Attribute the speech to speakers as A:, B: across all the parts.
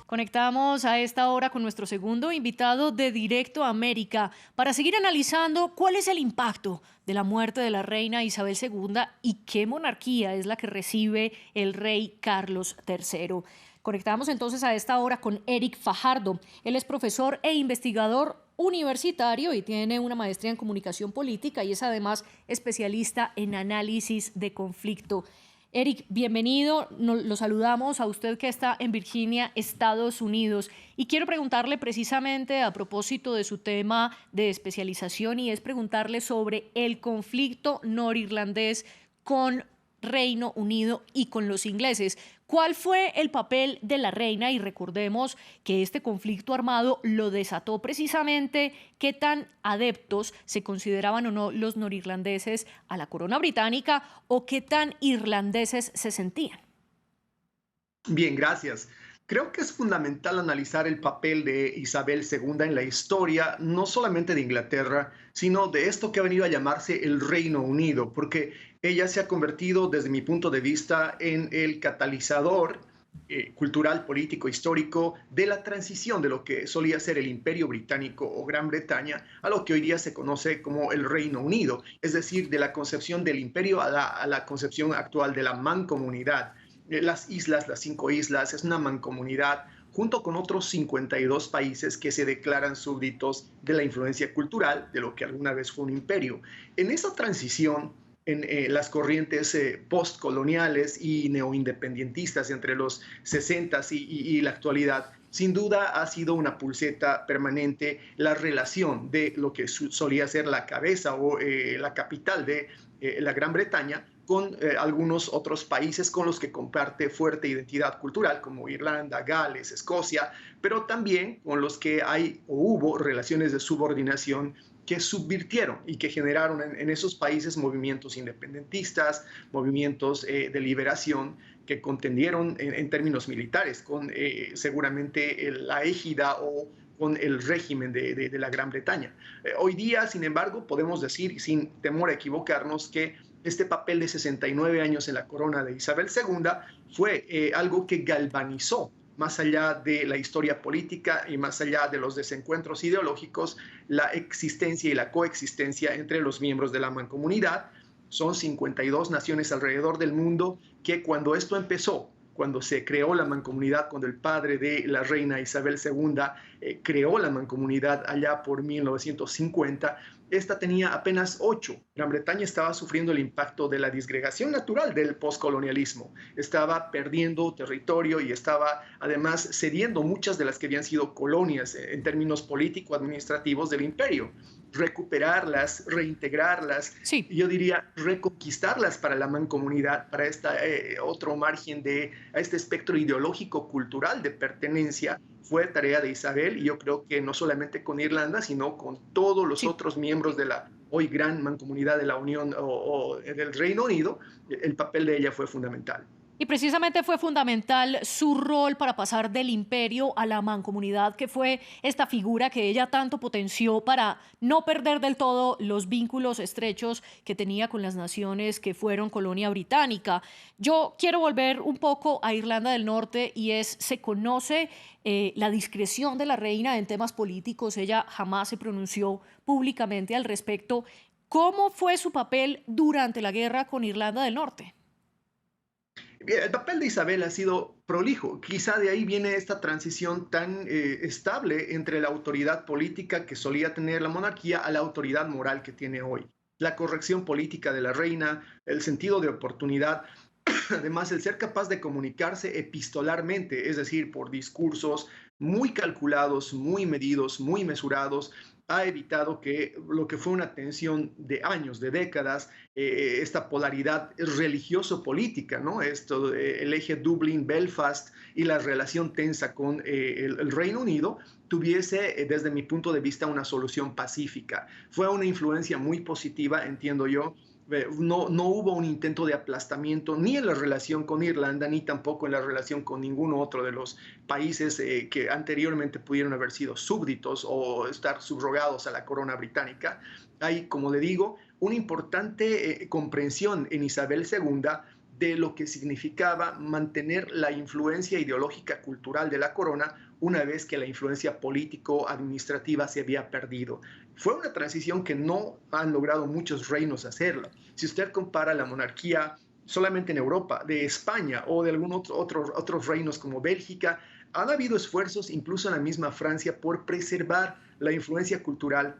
A: Conectamos a esta hora con nuestro segundo invitado de Directo a América para seguir analizando cuál es el impacto de la muerte de la reina Isabel II y qué monarquía es la que recibe el rey Carlos III. Conectamos entonces a esta hora con Eric Fajardo. Él es profesor e investigador universitario y tiene una maestría en comunicación política y es además especialista en análisis de conflicto. Eric, bienvenido. Lo saludamos a usted que está en Virginia, Estados Unidos. Y quiero preguntarle precisamente a propósito de su tema de especialización y es preguntarle sobre el conflicto norirlandés con Reino Unido y con los ingleses. ¿Cuál fue el papel de la reina? Y recordemos que este conflicto armado lo desató precisamente qué tan adeptos se consideraban o no los norirlandeses a la corona británica o qué tan irlandeses se sentían.
B: Bien, gracias. Creo que es fundamental analizar el papel de Isabel II en la historia, no solamente de Inglaterra, sino de esto que ha venido a llamarse el Reino Unido, porque ella se ha convertido, desde mi punto de vista, en el catalizador cultural, político, histórico de la transición de lo que solía ser el Imperio Británico o Gran Bretaña a lo que hoy día se conoce como el Reino Unido, es decir, de la concepción del imperio a la concepción actual de la mancomunidad. Las islas, las 5 islas, es una mancomunidad junto con otros 52 países que se declaran súbditos de la influencia cultural de lo que alguna vez fue un imperio. En esa transición, en las corrientes postcoloniales y neoindependentistas entre los 60 y la actualidad, sin duda ha sido una pulseta permanente la relación de lo que solía ser la cabeza o la capital de la Gran Bretaña con algunos otros países con los que comparte fuerte identidad cultural, como Irlanda, Gales, Escocia, pero también con los que hay o hubo relaciones de subordinación que subvirtieron y que generaron en esos países movimientos independentistas, movimientos de liberación que contendieron en términos militares con seguramente la égida o con el régimen de la Gran Bretaña. Hoy día, sin embargo, podemos decir, sin temor a equivocarnos, que este papel de 69 años en la corona de Isabel II fue algo que galvanizó, más allá de la historia política y más allá de los desencuentros ideológicos, la existencia y la coexistencia entre los miembros de la mancomunidad. Son 52 naciones alrededor del mundo que cuando esto empezó, cuando se creó la mancomunidad, cuando el padre de la reina Isabel II creó la mancomunidad allá por 1950, esta tenía apenas 8. Gran Bretaña estaba sufriendo el impacto de la disgregación natural del postcolonialismo. Estaba perdiendo territorio y estaba además cediendo muchas de las que habían sido colonias en términos político-administrativos del imperio. Recuperarlas, reintegrarlas,
A: Sí.
B: yo diría reconquistarlas para la mancomunidad, para este otro margen a este espectro ideológico cultural de pertenencia, fue tarea de Isabel y yo creo que no solamente con Irlanda, sino con todos los
A: Sí.
B: otros miembros de la hoy gran mancomunidad de la Unión o del Reino Unido, el papel de ella fue fundamental.
A: Y precisamente fue fundamental su rol para pasar del imperio a la mancomunidad, que fue esta figura que ella tanto potenció para no perder del todo los vínculos estrechos que tenía con las naciones que fueron colonia británica. Yo quiero volver un poco a Irlanda del Norte y se conoce la discreción de la reina en temas políticos. Ella jamás se pronunció públicamente al respecto. ¿Cómo fue su papel durante la guerra con Irlanda del Norte?
B: El papel de Isabel ha sido prolijo. Quizá de ahí viene esta transición tan estable entre la autoridad política que solía tener la monarquía a la autoridad moral que tiene hoy. La corrección política de la reina, el sentido de oportunidad, además el ser capaz de comunicarse epistolarmente, es decir, por discursos muy calculados, muy medidos, muy mesurados, ha evitado que lo que fue una tensión de años, de décadas, esta polaridad religioso-política, ¿no? Esto, el eje Dublín-Belfast y la relación tensa con el Reino Unido, tuviese, desde mi punto de vista, una solución pacífica. Fue una influencia muy positiva, entiendo yo. No hubo un intento de aplastamiento ni en la relación con Irlanda, ni tampoco en la relación con ninguno otro de los países que anteriormente pudieron haber sido súbditos o estar subrogados a la corona británica. Hay, como le digo, una importante comprensión en Isabel II de lo que significaba mantener la influencia ideológica cultural de la corona una vez que la influencia político-administrativa se había perdido. Fue una transición que no han logrado muchos reinos hacerla. Si usted compara la monarquía solamente en Europa, de España o de algunos otros reinos como Bélgica, han habido esfuerzos incluso en la misma Francia por preservar la influencia cultural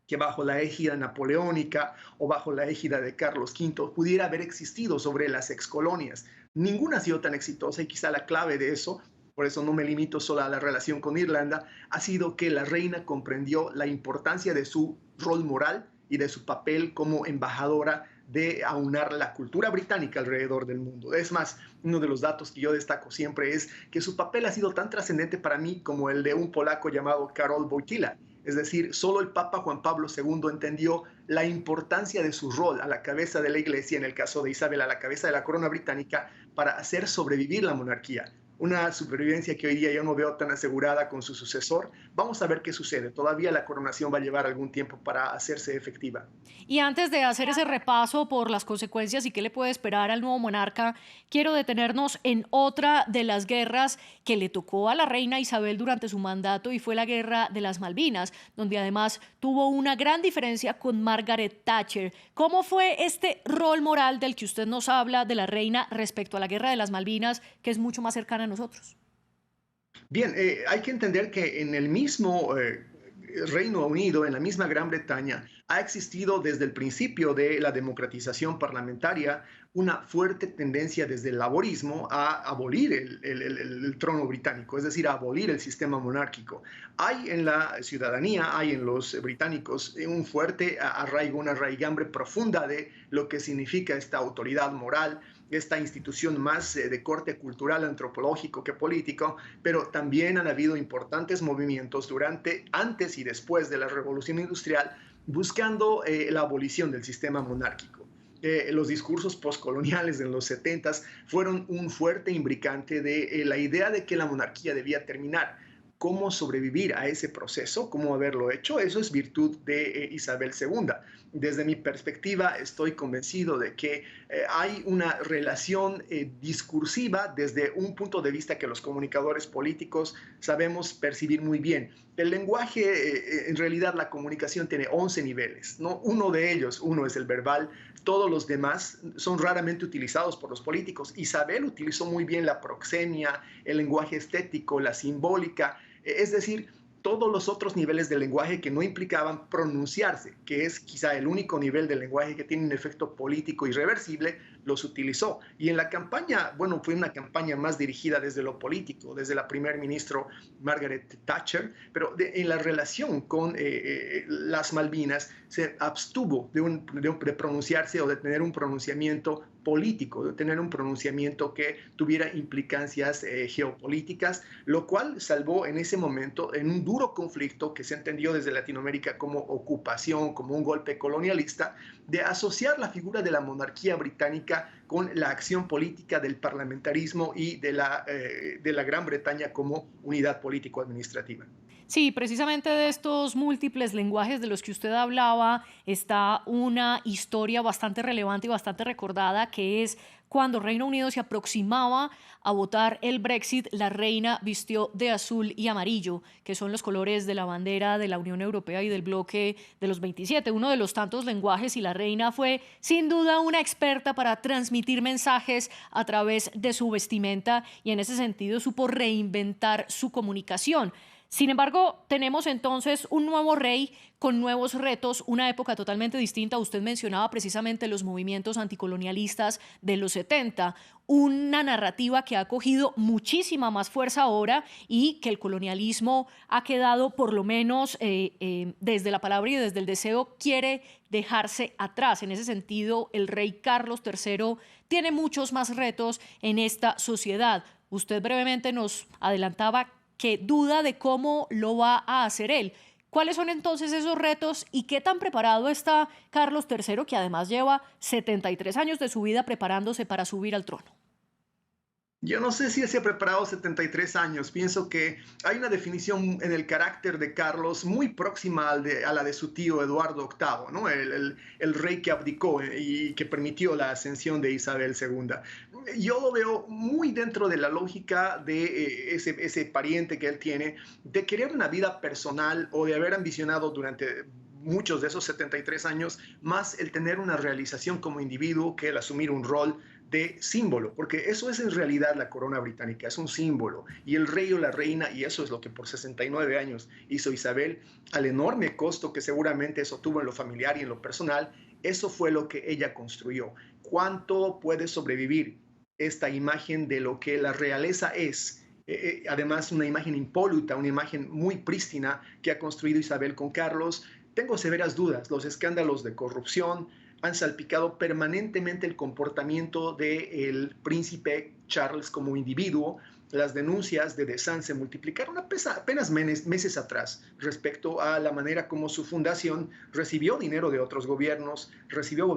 B: que bajo la égida napoleónica o bajo la égida de Carlos V pudiera haber existido sobre las excolonias. Ninguna ha sido tan exitosa y quizá la clave de eso, por eso no me limito solo a la relación con Irlanda, ha sido que la reina comprendió la importancia de su rol moral y de su papel como embajadora de aunar la cultura británica alrededor del mundo. Es más, uno de los datos que yo destaco siempre es que su papel ha sido tan trascendente para mí como el de un polaco llamado Karol Wojtyła. Es decir, solo el Papa Juan Pablo II entendió la importancia de su rol a la cabeza de la Iglesia, en el caso de Isabel, a la cabeza de la corona británica, para hacer sobrevivir la monarquía. Una supervivencia que hoy día yo no veo tan asegurada con su sucesor. Vamos a ver qué sucede. Todavía la coronación va a llevar algún tiempo para hacerse efectiva.
A: Y antes de hacer ese repaso por las consecuencias y qué le puede esperar al nuevo monarca, quiero detenernos en otra de las guerras que le tocó a la reina Isabel durante su mandato y fue la guerra de las Malvinas, donde además tuvo una gran diferencia con Margaret Thatcher. ¿Cómo fue este rol moral del que usted nos habla de la reina respecto a la guerra de las Malvinas, que es mucho más cercana a nosotros?
B: Bien, hay que entender que en el mismo Reino Unido, en la misma Gran Bretaña, ha existido desde el principio de la democratización parlamentaria una fuerte tendencia desde el laborismo a abolir el trono británico, es decir, a abolir el sistema monárquico. Hay en la ciudadanía, hay en los británicos un fuerte arraigo, una raigambre profunda de lo que significa esta autoridad moral, esta institución más de corte cultural, antropológico que político, pero también han habido importantes movimientos durante, antes y después de la Revolución Industrial buscando la abolición del sistema monárquico. Los discursos postcoloniales en los 70s fueron un fuerte imbricante de la idea de que la monarquía debía terminar. Cómo sobrevivir a ese proceso, cómo haberlo hecho, eso es virtud de Isabel II. Desde mi perspectiva, estoy convencido de que hay una relación discursiva desde un punto de vista que los comunicadores políticos sabemos percibir muy bien. El lenguaje, en realidad la comunicación tiene 11 niveles, ¿no? Uno de ellos, uno es el verbal, todos los demás son raramente utilizados por los políticos. Isabel utilizó muy bien la proxemia, el lenguaje estético, la simbólica, es decir, todos los otros niveles del lenguaje que no implicaban pronunciarse, que es quizá el único nivel del lenguaje que tiene un efecto político irreversible, los utilizó. Y en la campaña, bueno, fue una campaña más dirigida desde lo político, desde la primer ministro Margaret Thatcher, pero en la relación con las Malvinas se abstuvo de pronunciarse o de tener un pronunciamiento político, de tener un pronunciamiento que tuviera implicancias geopolíticas, lo cual salvó en ese momento en un duro conflicto que se entendió desde Latinoamérica como ocupación, como un golpe colonialista, de asociar la figura de la monarquía británica con la acción política del parlamentarismo y de la Gran Bretaña como unidad político-administrativa.
A: Sí, precisamente de estos múltiples lenguajes de los que usted hablaba está una historia bastante relevante y bastante recordada, que es cuando Reino Unido se aproximaba a votar el Brexit, la reina vistió de azul y amarillo, que son los colores de la bandera de la Unión Europea y del bloque de los 27, uno de los tantos lenguajes, y la reina fue sin duda una experta para transmitir mensajes a través de su vestimenta y en ese sentido supo reinventar su comunicación. Sin embargo, tenemos entonces un nuevo rey con nuevos retos, una época totalmente distinta. Usted mencionaba precisamente los movimientos anticolonialistas de los 70, una narrativa que ha cogido muchísima más fuerza ahora y que el colonialismo ha quedado, por lo menos desde la palabra y desde el deseo, quiere dejarse atrás. En ese sentido, el rey Carlos III tiene muchos más retos en esta sociedad. Usted brevemente nos adelantaba que duda de cómo lo va a hacer él. ¿Cuáles son entonces esos retos y qué tan preparado está Carlos III, que además lleva 73 años de su vida preparándose para subir al trono?
B: Yo no sé si él se ha preparado 73 años. Pienso que hay una definición en el carácter de Carlos muy próxima a la de su tío Eduardo VIII, ¿no? El rey que abdicó y que permitió la ascensión de Isabel II. Yo lo veo muy dentro de la lógica de ese pariente que él tiene, de querer una vida personal o de haber ambicionado durante muchos de esos 73 años, más el tener una realización como individuo que el asumir un rol de símbolo, porque eso es en realidad la corona británica, es un símbolo. Y el rey o la reina, y eso es lo que por 69 años hizo Isabel, al enorme costo que seguramente eso tuvo en lo familiar y en lo personal, eso fue lo que ella construyó. ¿Cuánto puede sobrevivir esta imagen de lo que la realeza es? Además, una imagen impoluta, una imagen muy prístina que ha construido Isabel con Carlos. Tengo severas dudas. Los escándalos de corrupción han salpicado permanentemente el comportamiento del príncipe Charles como individuo. Las denuncias de The Sun se multiplicaron apenas meses atrás respecto a la manera como su fundación recibió dinero de otros gobiernos, recibió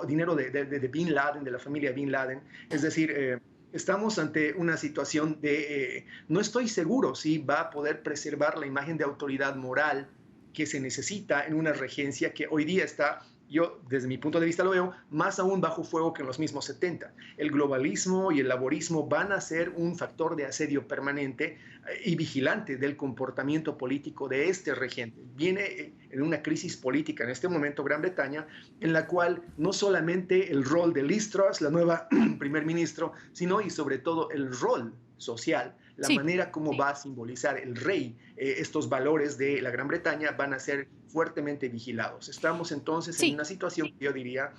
B: dinero de Bin Laden, de la familia Bin Laden. Es decir, estamos ante una situación de no estoy seguro si va a poder preservar la imagen de autoridad moral que se necesita en una regencia que hoy día está, yo desde mi punto de vista lo veo, más aún bajo fuego que en los mismos 70. El globalismo y el laborismo van a ser un factor de asedio permanente y vigilante del comportamiento político de este regente. Viene en una crisis política en este momento Gran Bretaña, en la cual no solamente el rol de Liz Truss, la nueva primer ministro, sino y sobre todo el rol social, la
A: Sí.
B: manera como va a simbolizar el rey estos valores de la Gran Bretaña van a ser fuertemente vigilados. Estamos entonces en
A: Sí,
B: una situación que yo diría,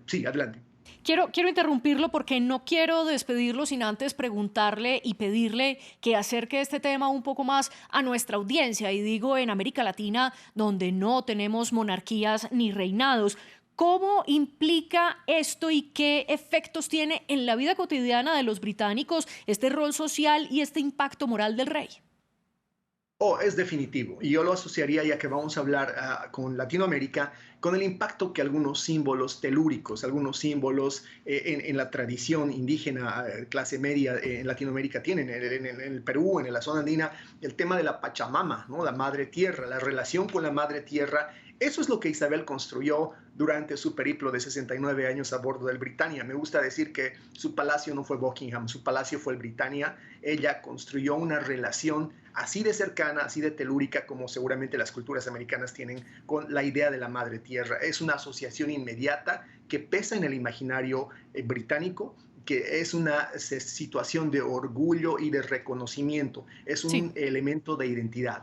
B: sí, adelante.
A: quiero interrumpirlo porque no quiero despedirlo sin antes preguntarle y pedirle que acerque este tema un poco más a nuestra audiencia. Y digo en América Latina, donde no tenemos monarquías ni reinados. ¿Cómo implica esto y qué efectos tiene en la vida cotidiana de los británicos este rol social y este impacto moral del rey?
B: Oh, es definitivo. Y yo lo asociaría, ya que vamos a hablar con Latinoamérica, con el impacto que algunos símbolos telúricos, algunos símbolos en la tradición indígena, clase media en Latinoamérica tienen. En el Perú, en la zona andina, el tema de la Pachamama, ¿no? La madre tierra, la relación con la madre tierra. Eso es lo que Isabel construyó durante su periplo de 69 años a bordo del Britannia. Me gusta decir que su palacio no fue Buckingham, su palacio fue el Britannia. Ella construyó una relación así de cercana, así de telúrica como seguramente las culturas americanas tienen con la idea de la madre tierra. Es una asociación inmediata que pesa en el imaginario británico, que es una situación de orgullo y de reconocimiento, es
A: Sí.
B: un elemento de identidad.